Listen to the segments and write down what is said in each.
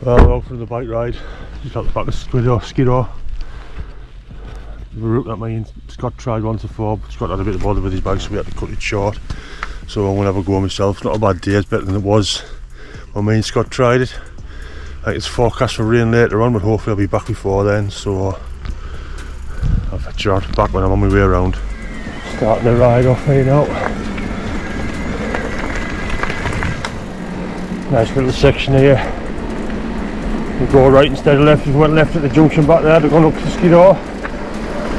Well, we're out for the bike ride. Just out the back of skiddaw. The route that me and Scott tried once before, but Scott had a bit of bother with his bike, so we had to cut it short. So I'm gonna have a go myself. It's not a bad day, it's better than it was when me and Scott tried it. I think it's forecast for rain later on, but hopefully I'll be back before then, so I'll fetch you out back when I'm on my way around. Starting the ride off here now. Nice little section here. We go right instead of left. If we went left at the junction back there, they're going up to skiddaw.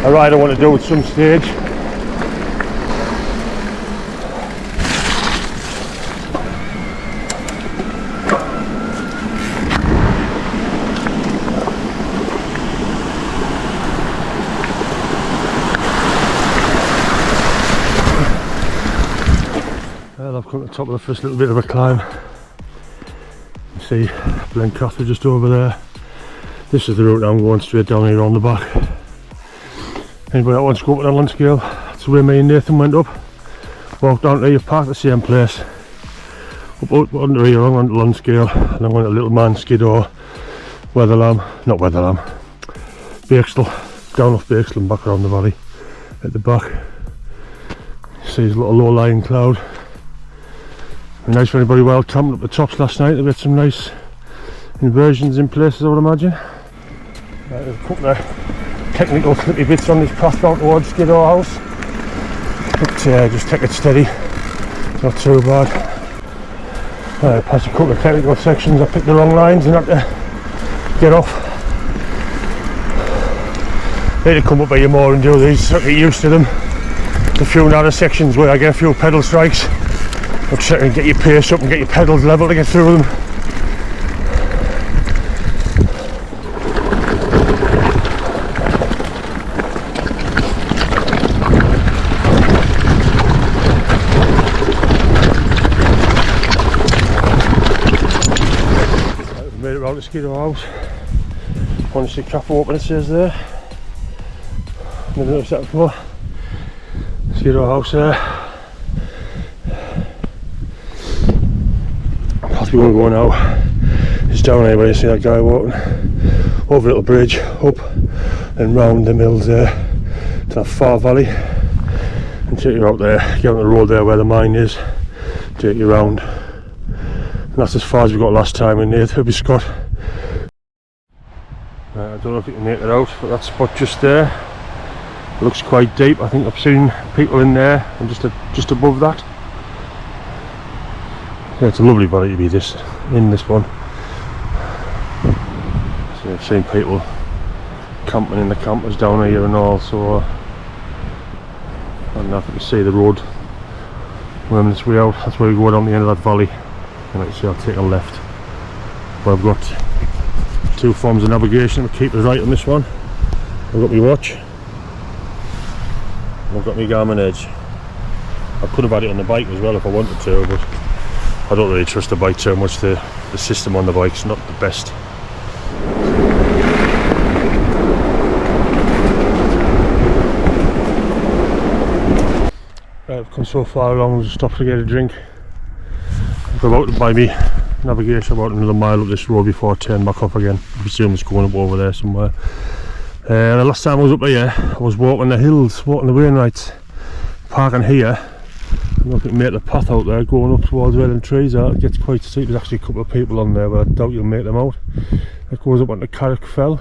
A ride I want to do at some stage. Well, I've come to the top of the first little bit of a climb. See Blencath just over there. This is the route I'm going straight down here on the back. Anybody that wants to go up with a land scale, that's where me and Nathan went up. Walked down to here, parked at the same place. Up under here on the land scale, and then went to Little Man, Skiddaw, Bakestal, down off Bakestal and back around the valley at the back. See his little low-lying cloud. Nice for anybody well camping up the tops last night. They've got some nice inversions in places, I would imagine. Right, there's a couple of technical slippy bits on this path down towards Skiddaw House, but just take it steady, not too bad. Right, past a couple of technical sections. I picked the wrong lines and had to get off. Need to come up here more and do these, so get used to them. There's a few narrow sections where I get a few pedal strikes. But try and get your pace up and get your pedals level to get through them. We've made it round to Skiddaw House. Honestly, cafe open, it says there. Never noticed that before. Skiddaw House there. We want to go now. It's down here where you see that guy walking over a little bridge, up and round the mills there to that far valley, and take you out there, get on the road there where the mine is, take you round. And that's as far as we got last time in there. It'll be Scott. I don't know if you can make it out, but that spot just there looks quite deep. I think I've seen people in there, and just above that. Yeah, it's a lovely valley to be in this one. So I've seen people camping in the campers down here and all, so I don't know if you can see the road. We're on this way out, that's where we go down the end of that valley. And like you see, I'll take a left. But I've got two forms of navigation. I'll keep it right on this one. I've got my watch. I've got my Garmin Edge. I could have had it on the bike as well if I wanted to, but I don't really trust the bike too much. The system on the bike's not the best. Right, I've come so far along, just stopped to get a drink. I'm about to buy me navigation about another mile up this road before I turn back off again. I presume it's going up over there somewhere. The last time I was up here, I was walking the hills, walking the Wainwrights, parking here. I don't know if you can make the path out there going up towards where them trees are. It gets quite steep. There's actually a couple of people on there, but I doubt you'll make them out. It goes up onto Carrick Fell.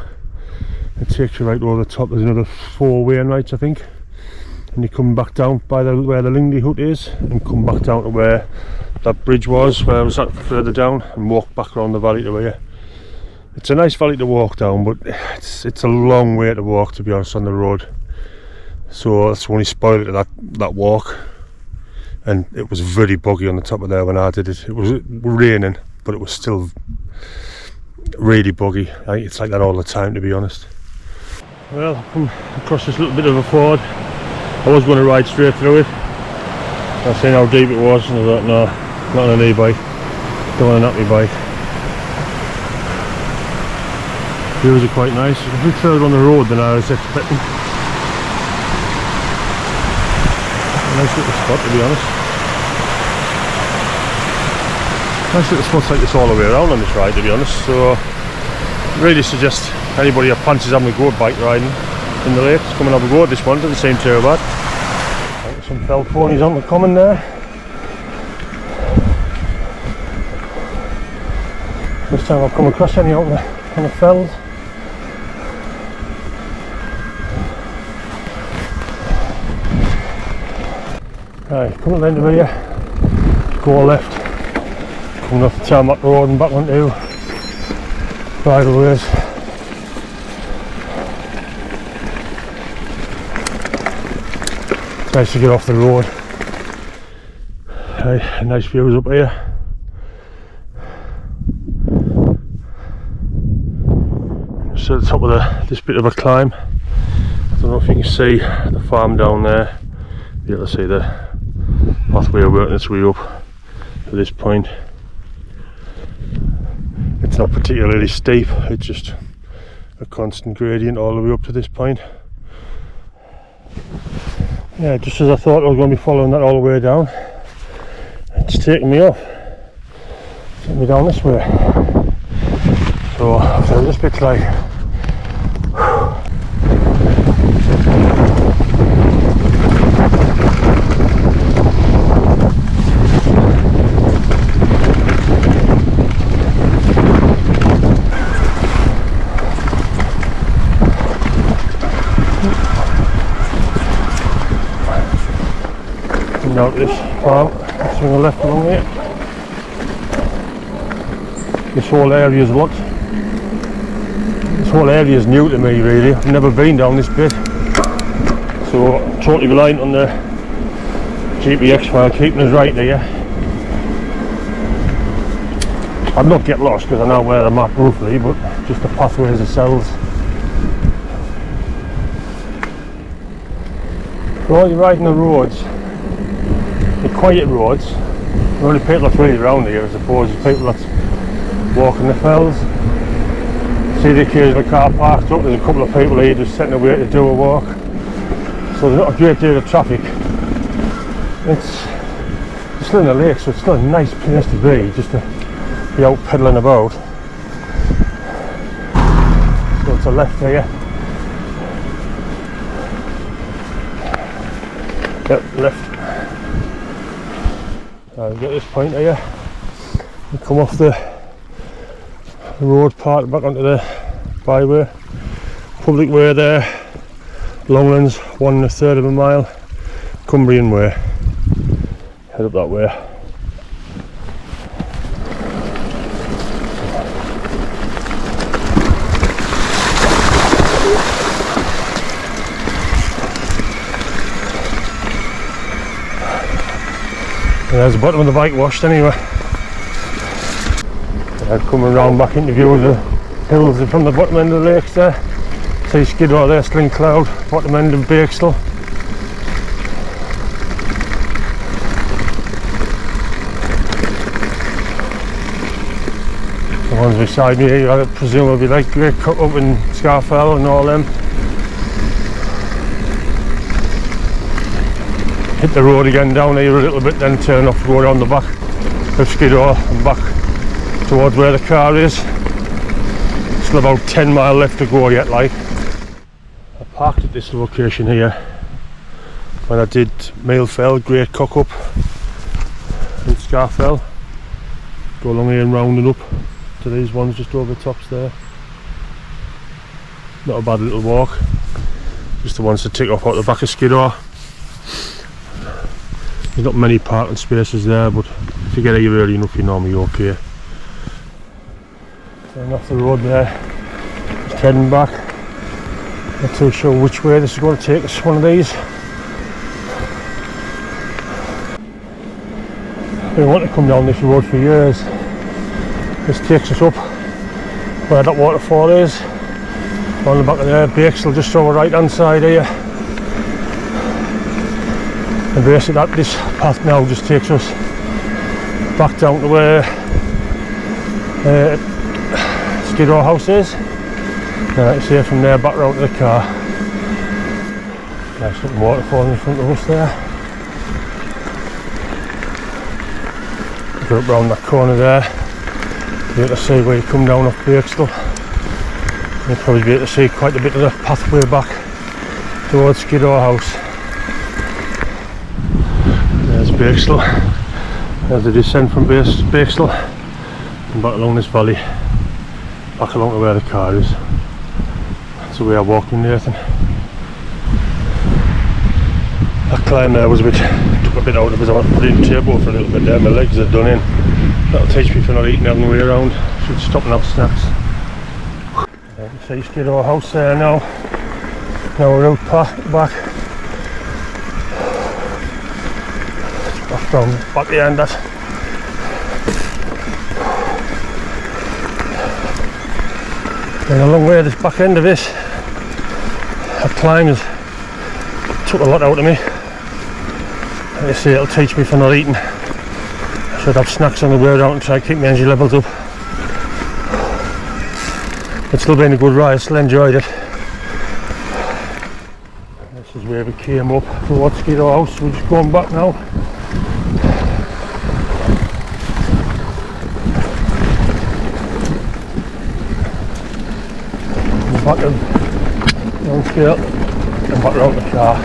It takes you right over the top. There's another 4 Wainwrights, I think. And you come back down by where the Lingley Hut is, and come back down to where that bridge was, where I was at further down, and walk back around the valley to here. It's a nice valley to walk down, but it's a long way to walk, to be honest, on the road. So that's the only spoil to that walk. And it was very boggy on the top of there when I did it. It was raining, but it was still really boggy. I think it's like that all the time, to be honest. Well, I've come across this little bit of a ford. I was going to ride straight through it. I seen how deep it was, and I thought, no, not on an e-bike. Don't want to knock my bike. Views are quite nice. It's a bit further on the road than I was expecting. A nice little spot, to be honest. Nice little spots like this all the way around on this ride, to be honest, so really suggest anybody that fancies having a go bike riding in the lakes, come and have a go at this one. Doesn't seem too bad. Some fell ponies on the common there. This time I've come across any out on the fells. Right, come at the end of here, go left, coming off the tarmac road and back onto bridleways. It's nice to get off the road. Right, nice views up here. So at the top of this bit of a climb. I don't know if you can see the farm down there. You'll be able to see the pathway working its way up to this point. It's not particularly steep, it's just a constant gradient all the way up to this point. Yeah, just as I thought I was going to be following that all the way down, it's taking me off, taking me down this way. So this bit's like out this farm, swing a left along here. This whole area is new to me really. I've never been down this bit, so I'm totally reliant on the GPS file keeping us right there. I'd not get lost because I know where the map roughly, but just the pathways themselves. So while you're riding the roads, the quiet roads, the only people that's really around here I suppose is people that's walking the fells. See the occasional car parked up, there's a couple of people here just sitting away to do a walk. So there's not a great deal of traffic. It's still in the lake, so it's still a nice place to be, just to be out pedalling about. So it's a left here. Yep, left. We get this point here, we come off the road part back onto the byway, public way there, Longlands, 1 1/3 of a mile, Cumbrian way, head up that way. There's the bottom of the bike washed anyway. Coming round back into view of the hills from the bottom end of the lakes there. See Skiddaw there, Sling Cloud, bottom end of Bakestill. The ones beside me here, I presume will be like Great Cut Up and Scarfell and all them. Hit the road again down here a little bit, then turn off, go around the back of Skiddaw and back towards where the car is. Still about 10 mile left to go yet, like. I parked at this location here when I did Mailfell, Great Cock Up and Scarfell. Go along here and rounding up to these ones just over the tops there. Not a bad little walk, just the ones to tick off out the back of Skiddaw. There's not many parking spaces there, but if you get here early enough you're normally okay. Going off the road there, just heading back. Not too sure which way this is going to take us, one of these. We want to come down this road for years. This takes us up where that waterfall is. On the back of there, Bakestill just over the right hand side here. And basically this path now just takes us back down to where Skiddaw House is. And like I say, from there back round to the car. Nice little waterfall in front of us there. Got up round that corner there. Be able to see where you come down off Birkstall. You'll probably be able to see quite a bit of the pathway back towards Skiddaw House. There's Birkstall. There's the descent from Birkstall and back along this valley, back along to where the car is. That's the way I walked in, Nathan. That climb there was took a bit out of us. I put in turbo for a little bit there, my legs are done in. That'll teach me for not eating on the way around. Should stop and have snacks. You can see Skiddaw House there now. Now we're out back. Back behind that. Been a long way this back end of this. That climb took a lot out of me. Like I say, it'll teach me for not eating. I should have snacks on the way around and try to keep my energy levels up. It's still been a good ride, still enjoyed it. This is where we came up towards Skiddaw House. We're just going back now. Back downscale and back round the car.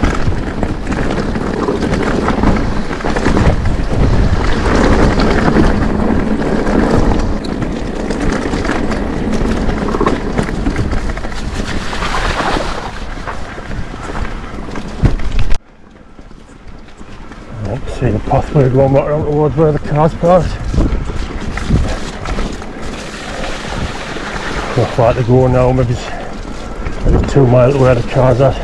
'Can see the pathway going back around towards where the car's parked. Not far to go now, maybe 2 miles to where the car's at.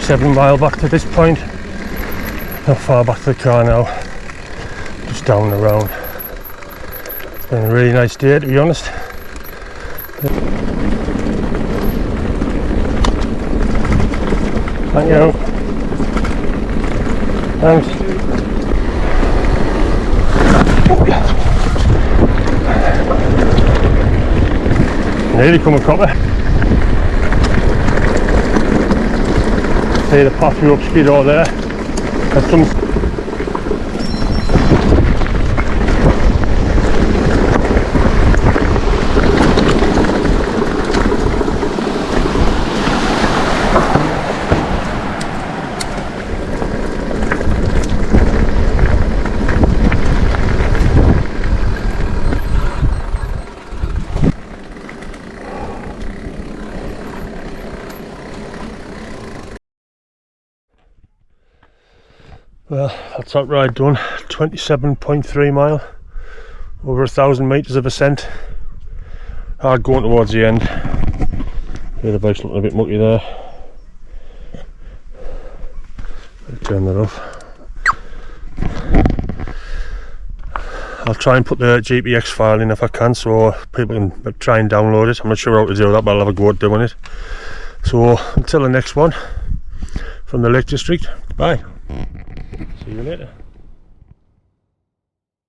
.7 mile back to this point. Not far back to the car now. Just down the road. It's been a really nice day, to be honest. Thank you. Thanks. Nearly come a copper. See the pathway up Skiddaw there. There's some 'That ride done. 27.3 mile, over 1,000 metres of ascent. Hard going towards the end. Yeah, the bike's looking a bit mucky there. Turn that off. I'll try and put the GPX file in if I can, so people can try and download it. I'm not sure how to do that, but I'll have a go at doing it. So until the next one from the Lake District, bye. See you later.